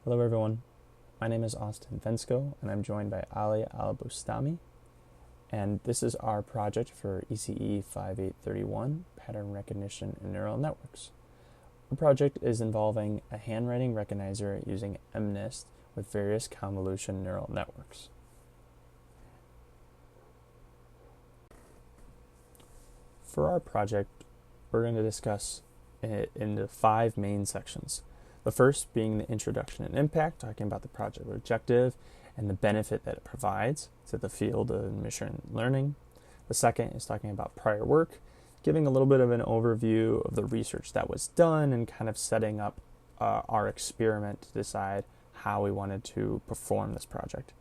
Hello everyone, my name is Austin Vensko and I'm joined by Ali Al-Bustami, and this is our project for ECE5831, Pattern Recognition in Neural Networks. The project is involving a handwriting recognizer using MNIST with various convolution neural networks. For our project, we're going to discuss it into 5 main sections. The first being the introduction and impact, talking about the project objective and the benefit that it provides to the field of machine learning. The second is talking about prior work, giving a little bit of an overview of the research that was done and kind of setting up our experiment to decide how we wanted to perform this project.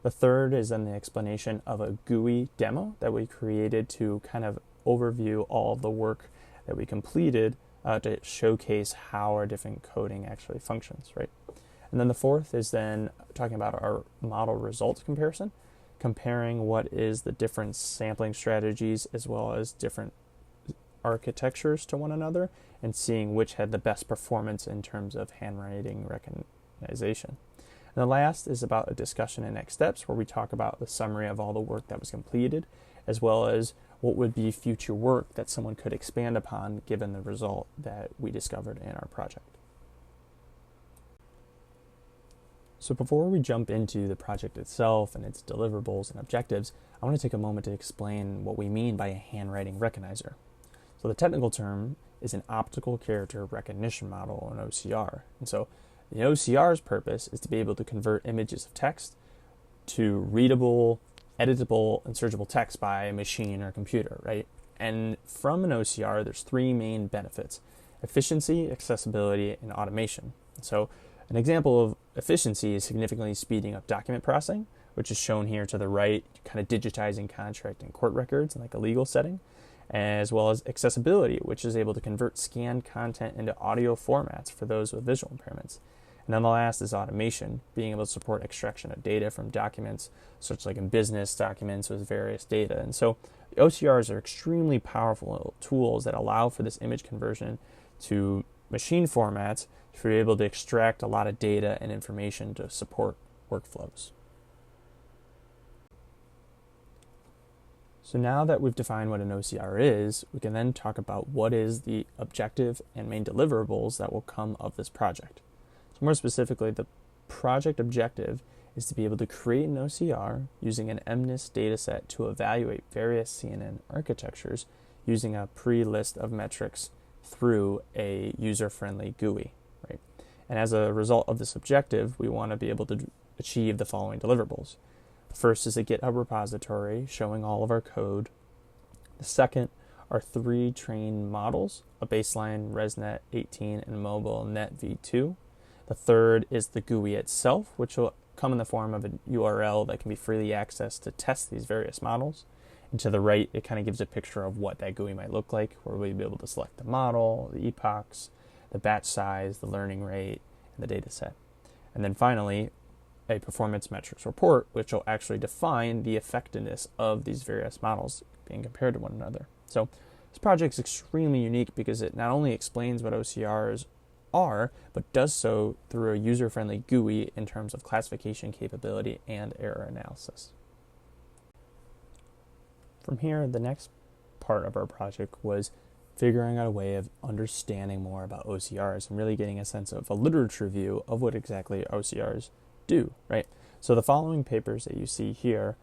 The third is then the explanation of a GUI demo that we created to kind of overview all of the work that we completed to showcase how our different coding actually functions, right? And then the fourth is then talking about our model results comparison, comparing what is the different sampling strategies as well as different architectures to one another and seeing which had the best performance in terms of handwriting recognition. And the last is about a discussion and next steps where we talk about the summary of all the work that was completed as well as what would be future work that someone could expand upon given the result that we discovered in our project. So before we jump into the project itself and its deliverables and objectives, I want to take a moment to explain what we mean by a handwriting recognizer. So the technical term is an optical character recognition model, or an OCR. And so the OCR's purpose is to be able to convert images of text to readable, editable, and searchable text by a machine or computer, right? And from an OCR, there's 3 main benefits: efficiency, accessibility, and automation. So an example of efficiency is significantly speeding up document processing, which is shown here to the right, kind of digitizing contract and court records in like a legal setting, as well as accessibility, which is able to convert scanned content into audio formats for those with visual impairments. And then the last is automation, being able to support extraction of data from documents, such like in business documents with various data. And so the OCRs are extremely powerful tools that allow for this image conversion to machine formats to be able to extract a lot of data and information to support workflows. So now that we've defined what an OCR is, we can then talk about what is the objective and main deliverables that will come of this project. So more specifically, the project objective is to be able to create an OCR using an MNIST dataset to evaluate various CNN architectures using a pre-list of metrics through a user-friendly GUI, right? And as a result of this objective, we want to be able to achieve the following deliverables. The first is a GitHub repository showing all of our code. The second are 3 trained models, a baseline ResNet 18 and mobile Net v2. The third is the GUI itself, which will come in the form of a URL that can be freely accessed to test these various models. And to the right, it kind of gives a picture of what that GUI might look like, where we'll be able to select the model, the epochs, the batch size, the learning rate, and the data set. And then finally, a performance metrics report, which will actually define the effectiveness of these various models being compared to one another. So this project is extremely unique because it not only explains what OCRs are, but does so through a user-friendly GUI in terms of classification capability and error analysis. From here, the next part of our project was figuring out a way of understanding more about OCRs and really getting a sense of a literature view of what exactly OCRs do, right? So the following papers that you see here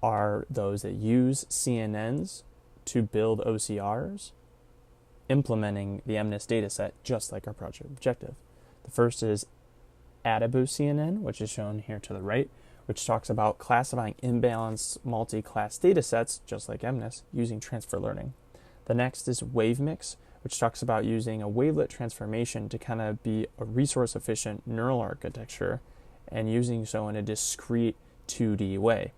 are those that use CNNs to build OCRs, implementing the MNIST dataset just like our project objective. The first is AdabuCNN, which is shown here to the right, which talks about classifying imbalanced multi-class datasets just like MNIST using transfer learning. The next is WaveMix, which talks about using a wavelet transformation to kind of be a resource-efficient neural architecture and using so in a discrete 2D way.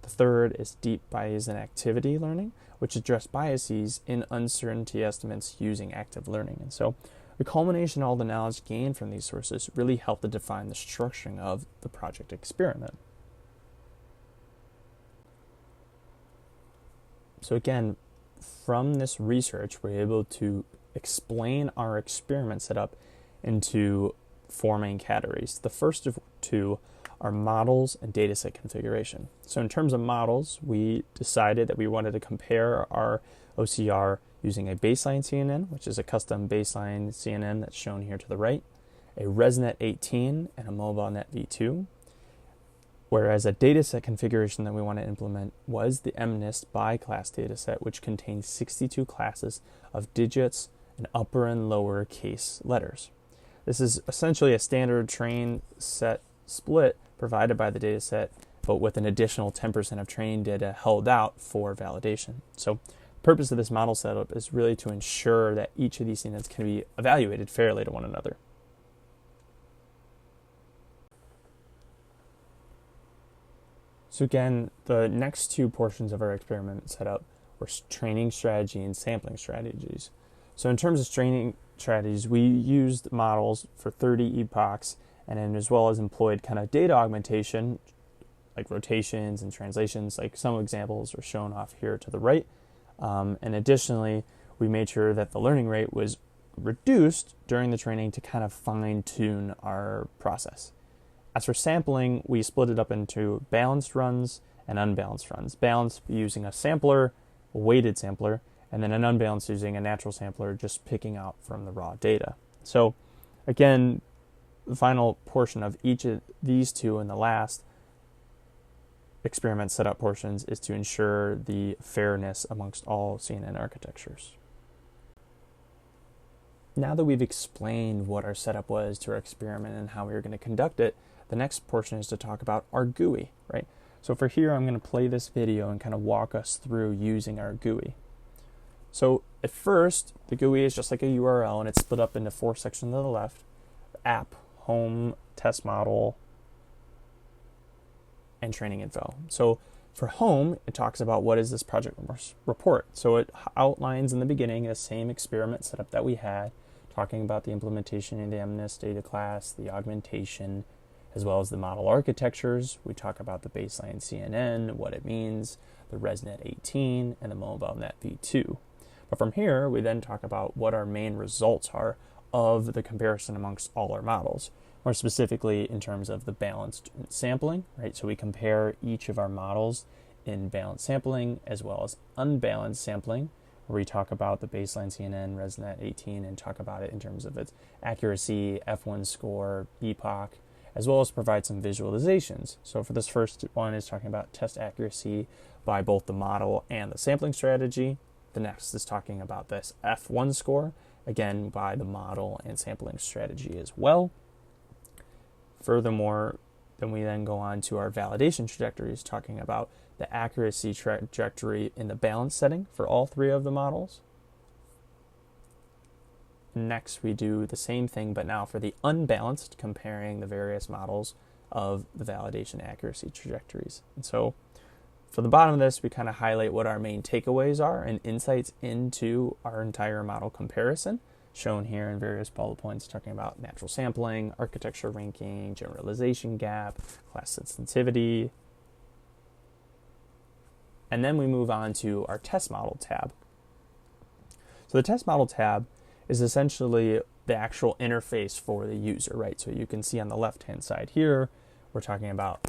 The third is deep Bayesian activity learning, which address biases in uncertainty estimates using active learning. And so the culmination of all the knowledge gained from these sources really helped to define the structuring of the project experiment. So again, from this research, we're able to explain our experiment setup into four main categories. The first of two are models and dataset configuration. So in terms of models, we decided that we wanted to compare our OCR using a baseline CNN, which is a custom baseline CNN that's shown here to the right, a ResNet 18, and a MobileNet v2. Whereas a dataset configuration that we want to implement was the MNIST by class dataset, which contains 62 classes of digits and upper and lower case letters. This is essentially a standard train set split provided by the dataset, but with an additional 10% of training data held out for validation. So the purpose of this model setup is really to ensure that each of these CNNs can be evaluated fairly to one another. So again, the next two portions of our experiment setup were training strategy and sampling strategies. So in terms of training strategies, we used models for 30 epochs, and then as well as employed kind of data augmentation, like rotations and translations, like some examples are shown off here to the right. And additionally, we made sure that the learning rate was reduced during the training to kind of fine-tune our process. As for sampling, we split it up into balanced runs and unbalanced runs. Balanced using a sampler, a weighted sampler, and then an unbalanced using a natural sampler, just picking out from the raw data. So again, the final portion of each of these two and the last experiment setup portions is to ensure the fairness amongst all CNN architectures. Now that we've explained what our setup was to our experiment and how we were going to conduct it, the next portion is to talk about our GUI, right? So for here, I'm going to play this video and kind of walk us through using our GUI. So at first, the GUI is just like a URL, and it's split up into four sections on the left: app, home, test model, and training info. So for home, it talks about what is this project report. So it outlines in the beginning the same experiment setup that we had, talking about the implementation in the MNIST data class, the augmentation, as well as the model architectures. We talk about the baseline CNN, what it means, the ResNet 18, and the MobileNet v2. But from here, we then talk about what our main results are of the comparison amongst all our models, more specifically in terms of the balanced sampling, right? So we compare each of our models in balanced sampling as well as unbalanced sampling, where we talk about the baseline CNN, ResNet 18, and talk about it in terms of its accuracy, F1 score, epoch, as well as provide some visualizations. So for this first one is talking about test accuracy by both the model and the sampling strategy. The next is talking about this F1 score, again by the model and sampling strategy as well. Furthermore, then we go on to our validation trajectories, talking about the accuracy trajectory in the balance setting for all three of the models. Next, we do the same thing, but now for the unbalanced, comparing the various models of the validation accuracy trajectories. And so for the bottom of this, we kind of highlight what our main takeaways are and insights into our entire model comparison, shown here in various bullet points, talking about natural sampling, architecture ranking, generalization gap, class sensitivity. And then we move on to our test model tab. So the test model tab is essentially the actual interface for the user, right? So you can see on the left-hand side here, we're talking about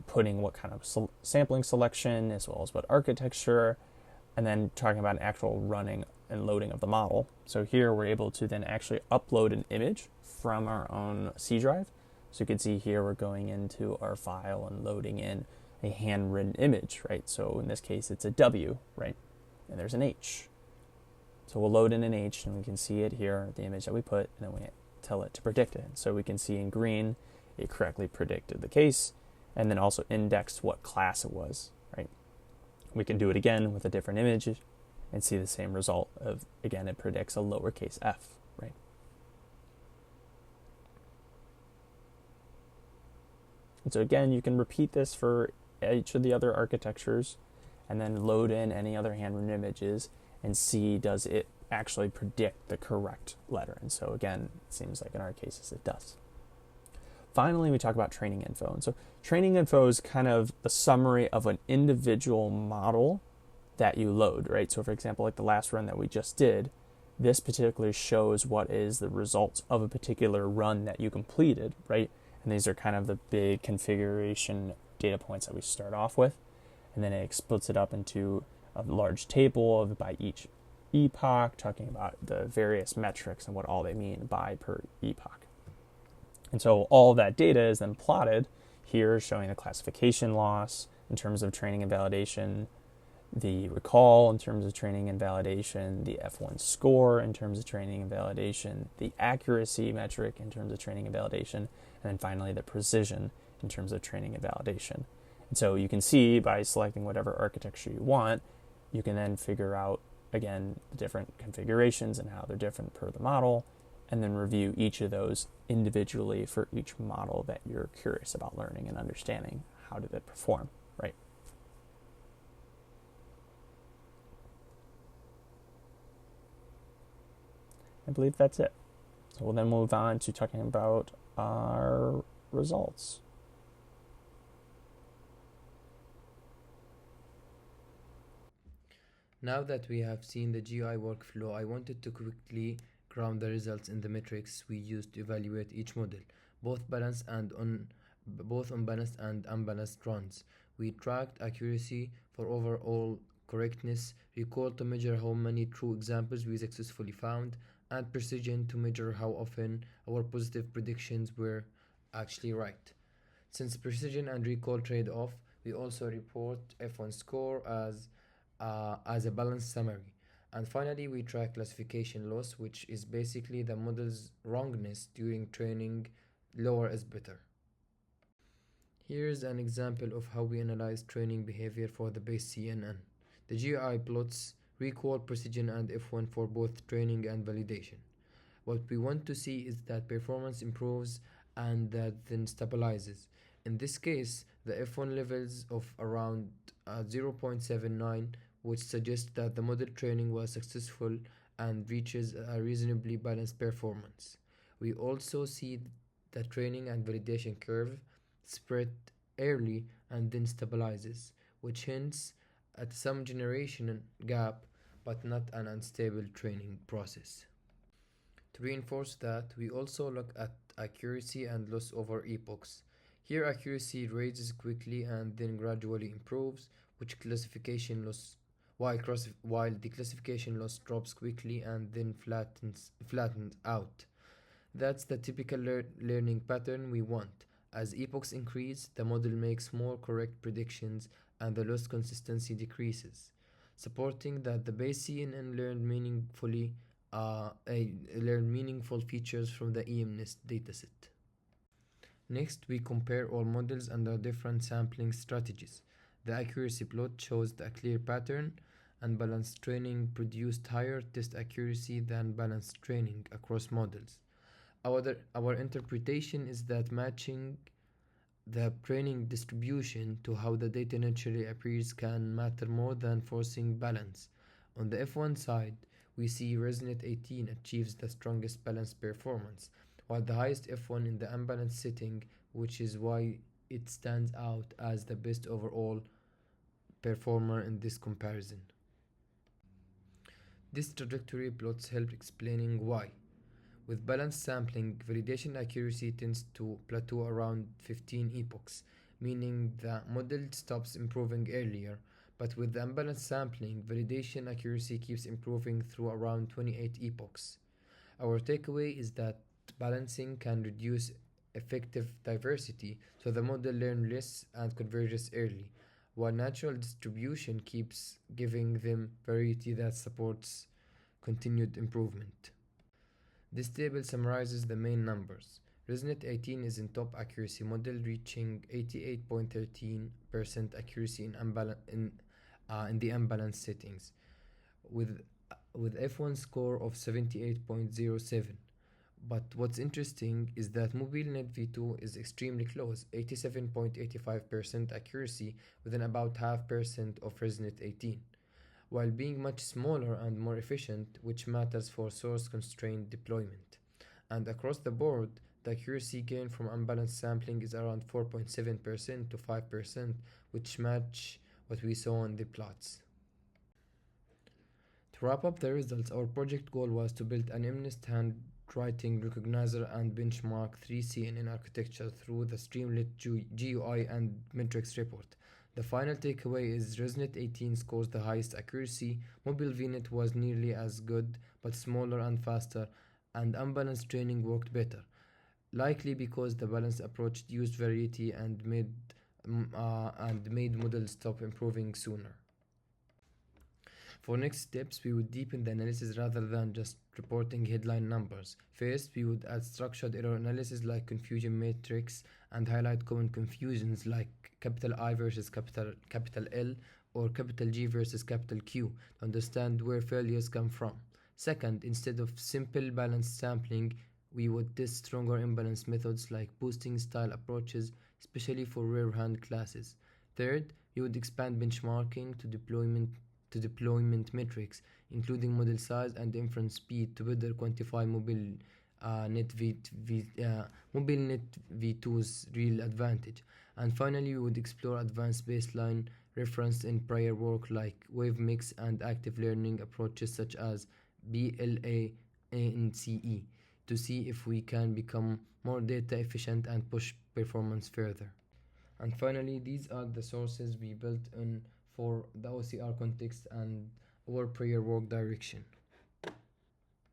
putting what kind of sampling selection as well as what architecture, and then talking about an actual running and loading of the model. So here we're able to then actually upload an image from our own C drive. So you can see here we're going into our file and loading in a handwritten image, right? So in this case it's a W, right? And there's an H. So we'll load in an H and we can see it here, the image that we put, and then we tell it to predict it. So we can see in green, it correctly predicted the case, and then also indexed what class it was, right? We can do it again with a different image and see the same result of, again, it predicts a lowercase f, right? And so again, you can repeat this for each of the other architectures and then load in any other handwritten images and see, does it actually predict the correct letter? And so again, it seems like in our cases it does. Finally, we talk about training info. And so training info is kind of the summary of an individual model that you load, right? So for example, like the last run that we just did, this particularly shows what is the result of a particular run that you completed, right? And these are kind of the big configuration data points that we start off with. And then it splits it up into a large table of by each epoch, talking about the various metrics and what all they mean by per epoch. And so all that data is then plotted here, showing the classification loss in terms of training and validation, the recall in terms of training and validation, the F1 score in terms of training and validation, the accuracy metric in terms of training and validation, and then finally the precision in terms of training and validation. And so you can see by selecting whatever architecture you want, you can then figure out, again, the different configurations and how they're different per the model, and then review each of those individually for each model that you're curious about learning and understanding. How did it perform, right? I believe that's it. So we'll then move on to talking about our results. Now that we have seen the GI workflow, I wanted to quickly ground the results in the metrics we used to evaluate each model, both unbalanced and unbalanced runs. We tracked accuracy for overall correctness, recall to measure how many true examples we successfully found, and precision to measure how often our positive predictions were actually right. Since precision and recall trade off, we also report F1 score as a balanced summary. And finally, we track classification loss, which is basically the model's wrongness during training. Lower is better. Here's an example of how we analyze training behavior for the base CNN. The GI plots recall, precision, and F1 for both training and validation. What we want to see is that performance improves and that then stabilizes. In this case, the F1 levels of around 0.79, which suggests that the model training was successful and reaches a reasonably balanced performance. We also see the training and validation curve spread early and then stabilizes, which hints at some generation gap but not an unstable training process. To reinforce that, we also look at accuracy and loss over epochs. Here, accuracy rises quickly and then gradually improves, which classification loss while the classification loss drops quickly and then flattens out. That's the typical learning pattern we want. As epochs increase, the model makes more correct predictions and the loss consistency decreases, supporting that the base CNN learned meaningful features from the EMNIST dataset. Next, we compare all models under different sampling strategies. The accuracy plot shows a clear pattern. Unbalanced training produced higher test accuracy than balanced training across models. Our interpretation is that matching the training distribution to how the data naturally appears can matter more than forcing balance. On the F1 side, we see ResNet 18 achieves the strongest balanced performance, while the highest F1 in the unbalanced setting, which is why it stands out as the best overall performer in this comparison. This trajectory plots help explaining why. With balanced sampling, validation accuracy tends to plateau around 15 epochs, meaning the model stops improving earlier. But with the unbalanced sampling, validation accuracy keeps improving through around 28 epochs. Our takeaway is that balancing can reduce effective diversity, so the model learns less and converges early, while natural distribution keeps giving them variety that supports continued improvement. This table summarizes the main numbers. ResNet 18 is in top accuracy model, reaching 88.13% accuracy in the unbalanced settings, with F1 score of 78.07. But what's interesting is that MobileNet V2 is extremely close, 87.85% accuracy within about half percent of ResNet 18, while being much smaller and more efficient, which matters for source-constrained deployment. And across the board, the accuracy gain from unbalanced sampling is around 4.7% to 5%, which match what we saw in the plots. To wrap up the results, our project goal was to build an MNIST handwriting recognizer and benchmark 3CNN architecture through the Streamlit GUI and metrics report. The final takeaway is ResNet 18 scores the highest accuracy, Mobile VNet was nearly as good but smaller and faster, and unbalanced training worked better, likely because the balanced approach used variety and made models stop improving sooner. For next steps, we would deepen the analysis rather than just reporting headline numbers. First, we would add structured error analysis like confusion matrix and highlight common confusions like capital I versus capital L or capital G versus capital Q to understand where failures come from. Second, instead of simple balanced sampling, we would test stronger imbalance methods like boosting style approaches, especially for rare hand classes. Third, we would expand benchmarking to deployment metrics, including model size and inference speed to better quantify MobileNet v2's real advantage. And finally, we would explore advanced baseline referenced in prior work like wave mix and active learning approaches such as BLA and CE to see if we can become more data efficient and push performance further. And finally, these are the sources we built on for the OCR context and our prior work direction.